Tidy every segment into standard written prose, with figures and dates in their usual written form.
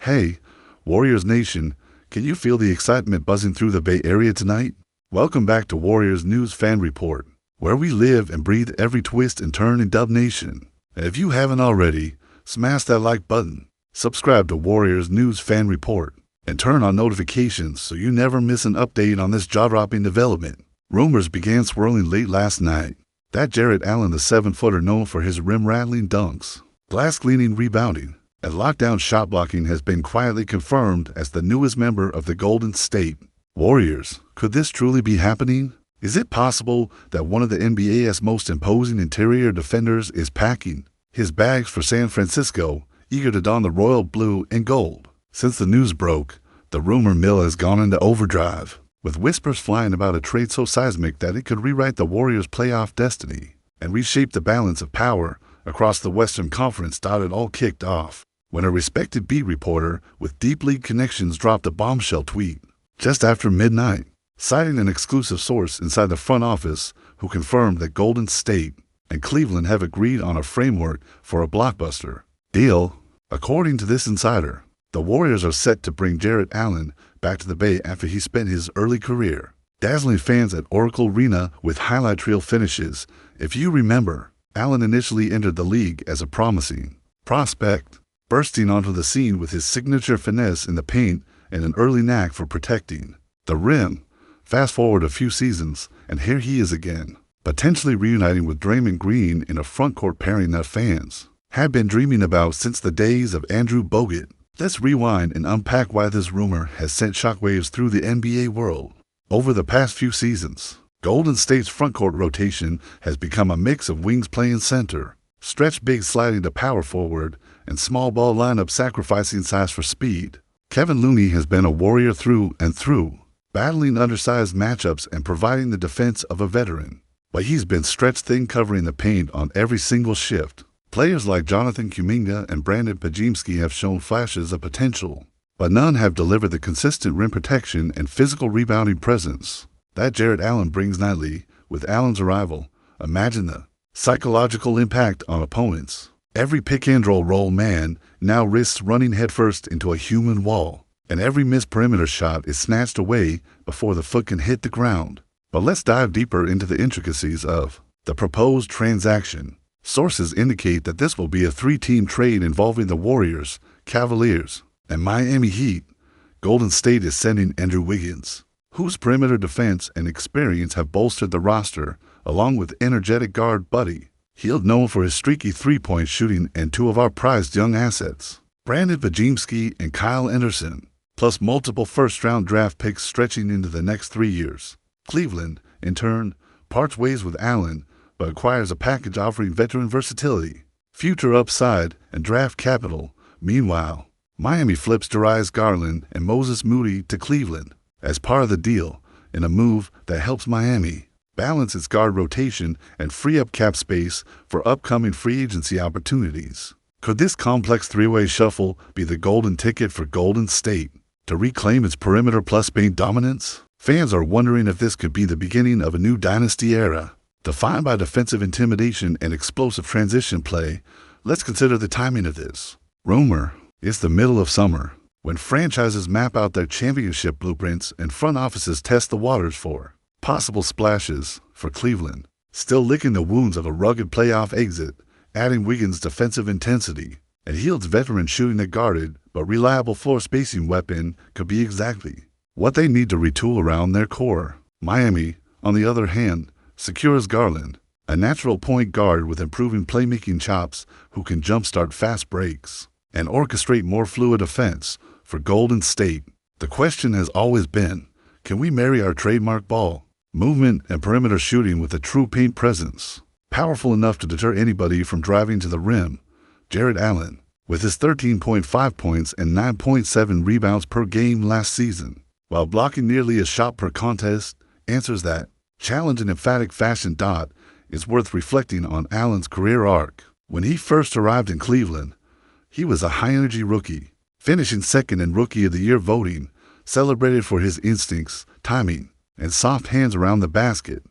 Hey, Warriors Nation, can you feel the excitement buzzing through the Bay Area tonight? Welcome back to Warriors News Fan Report, where we live and breathe every twist and turn in Dub Nation. And if you haven't already, smash that like button, subscribe to Warriors News Fan Report, and turn on notifications so you never miss an update on this jaw-dropping development. Rumors began swirling late last night that Jarrett Allen, the 7-footer known for his rim-rattling dunks, glass-cleaning rebounding, and lockdown shot blocking, has been quietly confirmed as the newest member of the Golden State Warriors. Could this truly be happening? Is it possible that one of the NBA's most imposing interior defenders is packing his bags for San Francisco, eager to don the royal blue and gold? Since the news broke, the rumor mill has gone into overdrive, with whispers flying about a trade so seismic that it could rewrite the Warriors' playoff destiny and reshape the balance of power across the Western Conference. It all kicked off when a respected beat reporter with deep league connections dropped a bombshell tweet just after midnight, citing an exclusive source inside the front office who confirmed that Golden State and Cleveland have agreed on a framework for a blockbuster deal. According to this insider, the Warriors are set to bring Jarrett Allen back to the Bay after he spent his early career dazzling fans at Oracle Arena with highlight reel finishes. If you remember, Allen initially entered the league as a promising prospect, bursting onto the scene with his signature finesse in the paint and an early knack for protecting the rim. Fast forward a few seasons, and here he is again, potentially reuniting with Draymond Green in a frontcourt pairing that fans had been dreaming about since the days of Andrew Bogut. Let's rewind and unpack why this rumor has sent shockwaves through the NBA world. Over the past few seasons, Golden State's frontcourt rotation has become a mix of wings playing center, stretch bigs sliding to power forward, and small ball lineup sacrificing size for speed. Kevin Looney has been a Warrior through and through, battling undersized matchups and providing the defense of a veteran. But he's been stretched thin, covering the paint on every single shift. Players like Jonathan Kuminga and Brandon Pajimski have shown flashes of potential, but none have delivered the consistent rim protection and physical rebounding presence that Jarrett Allen brings nightly. With Allen's arrival, imagine the psychological impact on opponents. Every pick-and-roll man now risks running headfirst into a human wall, and every missed perimeter shot is snatched away before the foot can hit the ground. But let's dive deeper into the intricacies of the proposed transaction. Sources indicate that this will be a 3-team trade involving the Warriors, Cavaliers, and Miami Heat. Golden State is sending Andrew Wiggins, whose perimeter defense and experience have bolstered the roster, along with energetic guard Buddy Hield, known for his streaky three-point shooting, and two of our prized young assets, Brandon Pajimski and Kyle Anderson, plus multiple first-round draft picks stretching into the next 3 years. Cleveland, in turn, parts ways with Allen, but acquires a package offering veteran versatility, future upside, and draft capital. Meanwhile, Miami flips Darius Garland and Moses Moody to Cleveland as part of the deal, in a move that helps Miami balance its guard rotation and free up cap space for upcoming free agency opportunities. Could this complex three-way shuffle be the golden ticket for Golden State to reclaim its perimeter plus paint dominance? Fans are wondering if this could be the beginning of a new dynasty era, defined by defensive intimidation and explosive transition play. Let's consider the timing of this rumor. It's the middle of summer, when franchises map out their championship blueprints and front offices test the waters for possible splashes. For Cleveland, still licking the wounds of a rugged playoff exit, adding Wiggins' defensive intensity and Hield's veteran shooting a guarded but reliable floor spacing weapon could be exactly what they need to retool around their core. Miami, on the other hand, secures Garland, a natural point guard with improving playmaking chops who can jumpstart fast breaks and orchestrate more fluid offense. For Golden State, the question has always been, can we marry our trademark ball movement and perimeter shooting with a true paint presence, powerful enough to deter anybody from driving to the rim? Jarrett Allen, with his 13.5 points and 9.7 rebounds per game last season, while blocking nearly a shot per contest, answers that challenge in emphatic fashion. It's worth reflecting on Allen's career arc. When he first arrived in Cleveland, he was a high-energy rookie, finishing second in Rookie of the Year voting, celebrated for his instincts, timing, and soft hands around the basket.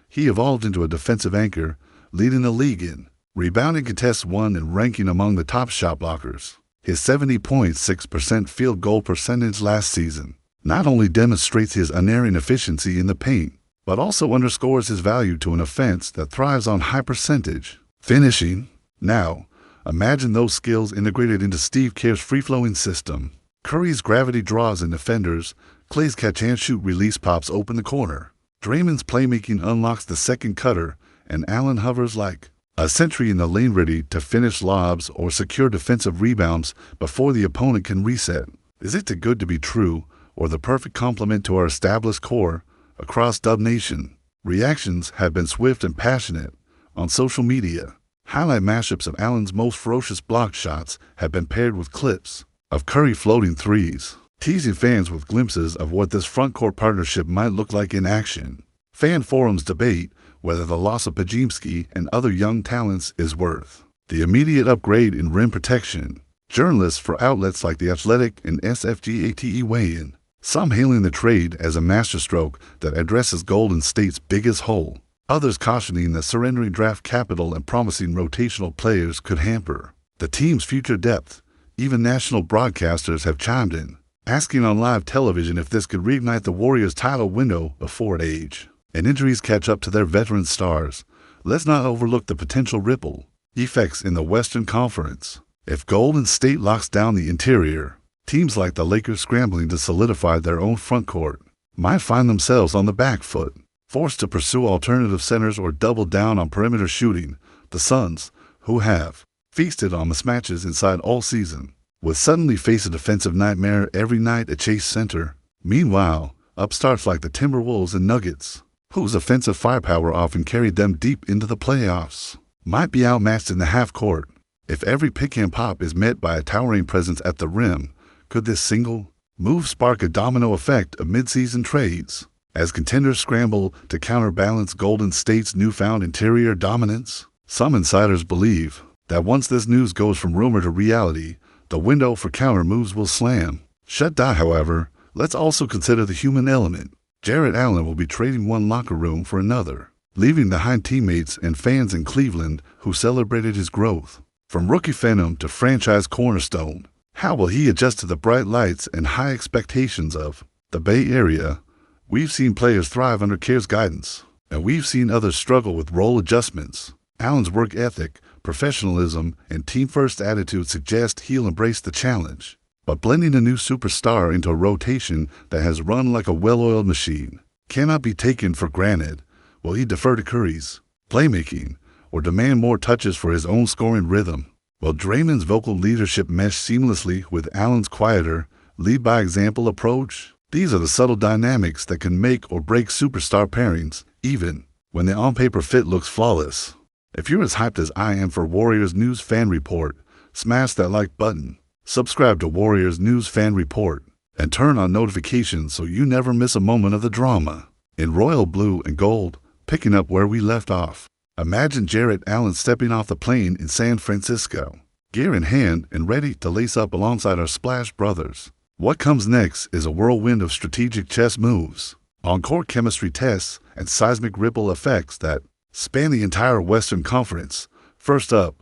He evolved into a defensive anchor, leading the league in rebounding contests won and ranking among the top shot blockers. His 70.6% field goal percentage last season not only demonstrates his unerring efficiency in the paint, but also underscores his value to an offense that thrives on high percentage finishing. Now, imagine those skills integrated into Steve Kerr's free-flowing system. Curry's gravity draws in defenders, Klay's catch-and-shoot release pops open the corner, Draymond's playmaking unlocks the second cutter, and Allen hovers like a sentry in the lane ready to finish lobs or secure defensive rebounds before the opponent can reset. Is it too good to be true, or the perfect complement to our established core? Across Dub Nation, reactions have been swift and passionate. On social media, highlight mashups of Allen's most ferocious block shots have been paired with clips of Curry floating threes, teasing fans with glimpses of what this front-court partnership might look like in action. Fan forums debate whether the loss of Podziemski and other young talents is worth the immediate upgrade in rim protection. Journalists for outlets like The Athletic and SFGATE weigh in, some hailing the trade as a masterstroke that addresses Golden State's biggest hole, others cautioning that surrendering draft capital and promising rotational players could hamper the team's future depth. Even national broadcasters have chimed in, asking on live television if this could reignite the Warriors' title window before age and injuries catch up to their veteran stars. Let's not overlook the potential ripple effects in the Western Conference. If Golden State locks down the interior, teams like the Lakers scrambling to solidify their own frontcourt might find themselves on the back foot, forced to pursue alternative centers or double down on perimeter shooting. The Suns, who have feasted on mismatches inside all season, would suddenly face a defensive nightmare every night at Chase Center. Meanwhile, upstarts like the Timberwolves and Nuggets, whose offensive firepower often carried them deep into the playoffs, might be outmatched in the half-court. If every pick and pop is met by a towering presence at the rim, could this single move spark a domino effect of mid-season trades as contenders scramble to counterbalance Golden State's newfound interior dominance? Some insiders believe that once this news goes from rumor to reality, the window for counter moves will slam shut. However, let's also consider the human element. Jarrett Allen will be trading one locker room for another, leaving behind teammates and fans in Cleveland who celebrated his growth. From rookie phenom to franchise cornerstone, how will he adjust to the bright lights and high expectations of the Bay Area? We've seen players thrive under Kerr's guidance, and we've seen others struggle with role adjustments. Allen's work ethic, professionalism, and team-first attitude suggest he'll embrace the challenge. But blending a new superstar into a rotation that has run like a well-oiled machine cannot be taken for granted. Will he defer to Curry's playmaking or demand more touches for his own scoring rhythm? Will Draymond's vocal leadership mesh seamlessly with Allen's quieter, lead-by-example approach? These are the subtle dynamics that can make or break superstar pairings, even when the on-paper fit looks flawless. If you're as hyped as I am for Warriors News Fan Report, smash that like button, subscribe to Warriors News Fan Report, and turn on notifications so you never miss a moment of the drama. In royal blue and gold, picking up where we left off. Imagine Jarrett Allen stepping off the plane in San Francisco, gear in hand and ready to lace up alongside our Splash brothers. What comes next is a whirlwind of strategic chess moves, on-court chemistry tests, and seismic ripple effects that span the entire Western Conference. First up,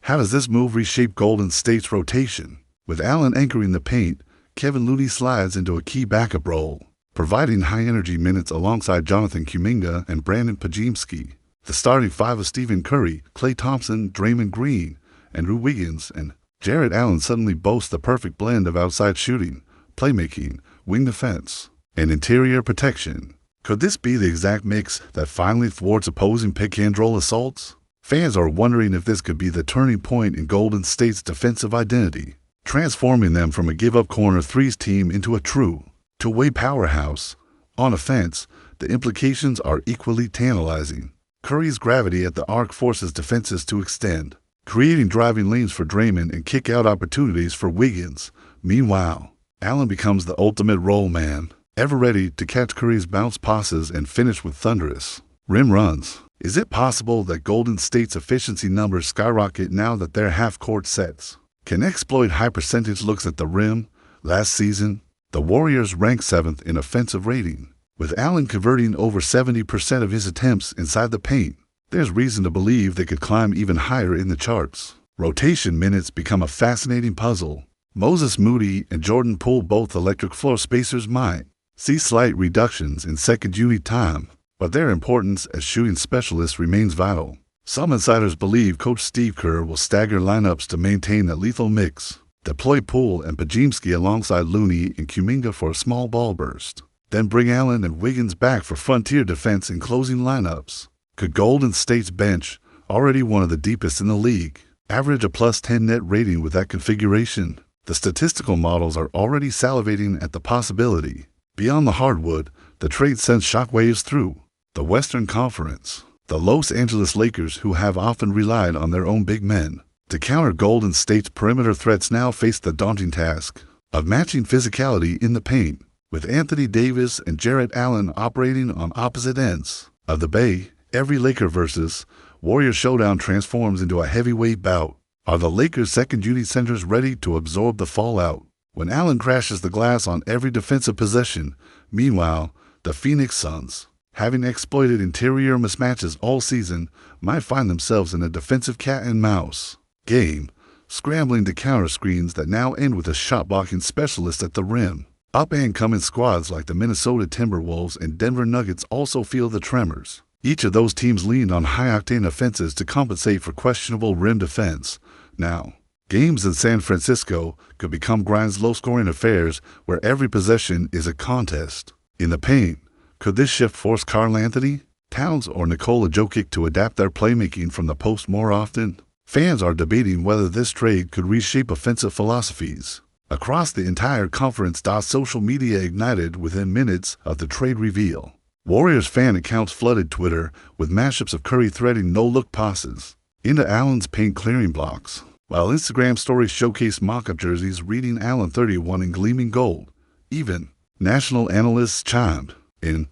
how does this move reshape Golden State's rotation? With Allen anchoring the paint, Kevin Looney slides into a key backup role, providing high-energy minutes alongside Jonathan Kuminga and Brandon Podziemski. The starting five of Stephen Curry, Klay Thompson, Draymond Green, Andrew Wiggins, and Jarrett Allen suddenly boasts the perfect blend of outside shooting, playmaking, wing defense, and interior protection. Could this be the exact mix that finally thwarts opposing pick-and-roll assaults? Fans are wondering if this could be the turning point in Golden State's defensive identity, transforming them from a give-up corner threes team into a true two-way powerhouse. On offense, the implications are equally tantalizing. Curry's gravity at the arc forces defenses to extend, creating driving lanes for Draymond and kick-out opportunities for Wiggins. Meanwhile, Allen becomes the ultimate roll man, ever ready to catch Curry's bounce passes and finish with thunderous rim runs. Is it possible that Golden State's efficiency numbers skyrocket now that their half-court sets can exploit high percentage looks at the rim? Last season, the Warriors ranked 7th in offensive rating, with Allen converting over 70% of his attempts inside the paint. There's reason to believe they could climb even higher in the charts. Rotation minutes become a fascinating puzzle. Moses Moody and Jordan Poole, both electric floor spacers, might see slight reductions in second unit time, but their importance as shooting specialists remains vital. Some insiders believe Coach Steve Kerr will stagger lineups to maintain a lethal mix, deploy Poole and Pajimski alongside Looney and Kuminga for a small ball burst, then bring Allen and Wiggins back for frontier defense in closing lineups. Could Golden State's bench, already one of the deepest in the league, average a +10 net rating with that configuration? The statistical models are already salivating at the possibility. Beyond the hardwood, the trade sends shockwaves through the Western Conference. The Los Angeles Lakers, who have often relied on their own big men to counter Golden State's perimeter threats, now face the daunting task of matching physicality in the paint, with Anthony Davis and Jarrett Allen operating on opposite ends of the Bay. Every Laker versus Warrior showdown transforms into a heavyweight bout. Are the Lakers' second unit centers ready to absorb the fallout when Allen crashes the glass on every defensive possession? Meanwhile, the Phoenix Suns, having exploited interior mismatches all season, might find themselves in a defensive cat-and-mouse game, scrambling to counter screens that now end with a shot-blocking specialist at the rim. Up-and-coming squads like the Minnesota Timberwolves and Denver Nuggets also feel the tremors. Each of those teams leaned on high-octane offenses to compensate for questionable rim defense. Now, games in San Francisco could become Grind's low-scoring affairs where every possession is a contest. In the paint, could this shift force Karl Anthony Towns or Nikola Jokic to adapt their playmaking from the post more often? Fans are debating whether this trade could reshape offensive philosophies across the entire conference. Social media ignited within minutes of the trade reveal. Warriors fan accounts flooded Twitter with mashups of Curry threading no-look passes into Allen's paint-clearing blocks, while Instagram stories showcased mock-up jerseys reading Allen 31 in gleaming gold. Even national analysts chimed in.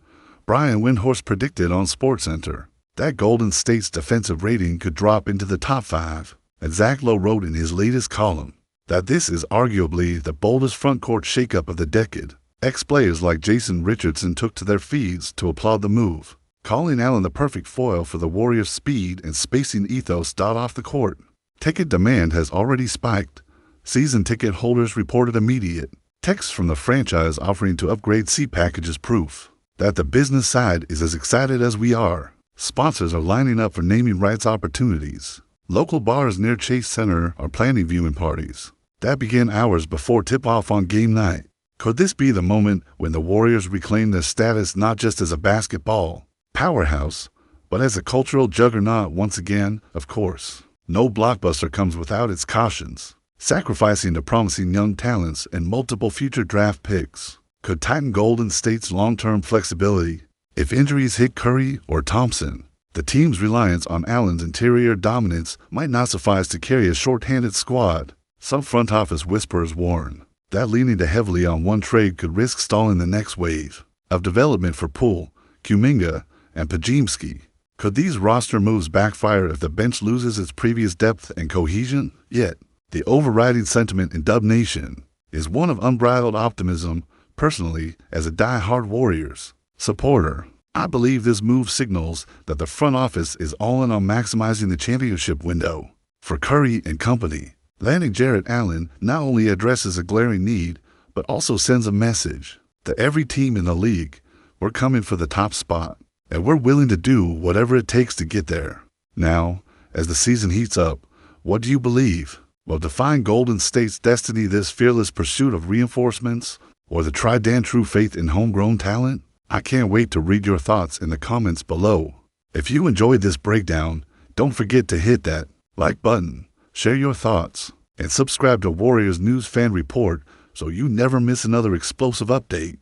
Brian Windhorst predicted on SportsCenter that Golden State's defensive rating could drop into the top 5, and Zach Lowe wrote in his latest column that this is arguably the boldest front-court shakeup of the decade. Ex-players like Jason Richardson took to their feeds to applaud the move, calling Allen the perfect foil for the Warriors' speed and spacing ethos. Off the court, ticket demand has already spiked. Season ticket holders reported immediate texts from the franchise offering to upgrade seat packages, proof that the business side is as excited as we are. Sponsors are lining up for naming rights opportunities. Local bars near Chase Center are planning viewing parties that begin hours before tip-off on game night. Could this be the moment when the Warriors reclaim their status not just as a basketball powerhouse, but as a cultural juggernaut once again? Of course, no blockbuster comes without its cautions, sacrificing the promising young talents and multiple future draft picks could tighten Golden State's long-term flexibility. If injuries hit Curry or Thompson, the team's reliance on Allen's interior dominance might not suffice to carry a short-handed squad. Some front office whisperers warn that leaning too heavily on one trade could risk stalling the next wave of development for Poole, Kuminga, and Pajimski. Could these roster moves backfire if the bench loses its previous depth and cohesion? Yet, the overriding sentiment in Dub Nation is one of unbridled optimism. Personally, as a die-hard Warriors supporter, I believe this move signals that the front office is all in on maximizing the championship window for Curry and company. Landing Jarrett Allen not only addresses a glaring need, but also sends a message to every team in the league: we're coming for the top spot, and we're willing to do whatever it takes to get there. Now, as the season heats up, what do you believe will define Golden State's destiny? This fearless pursuit of reinforcements, or the tried and true faith in homegrown talent? I can't wait to read your thoughts in the comments below. If you enjoyed this breakdown, don't forget to hit that like button, share your thoughts, and subscribe to Warriors News Fan Report so you never miss another explosive update.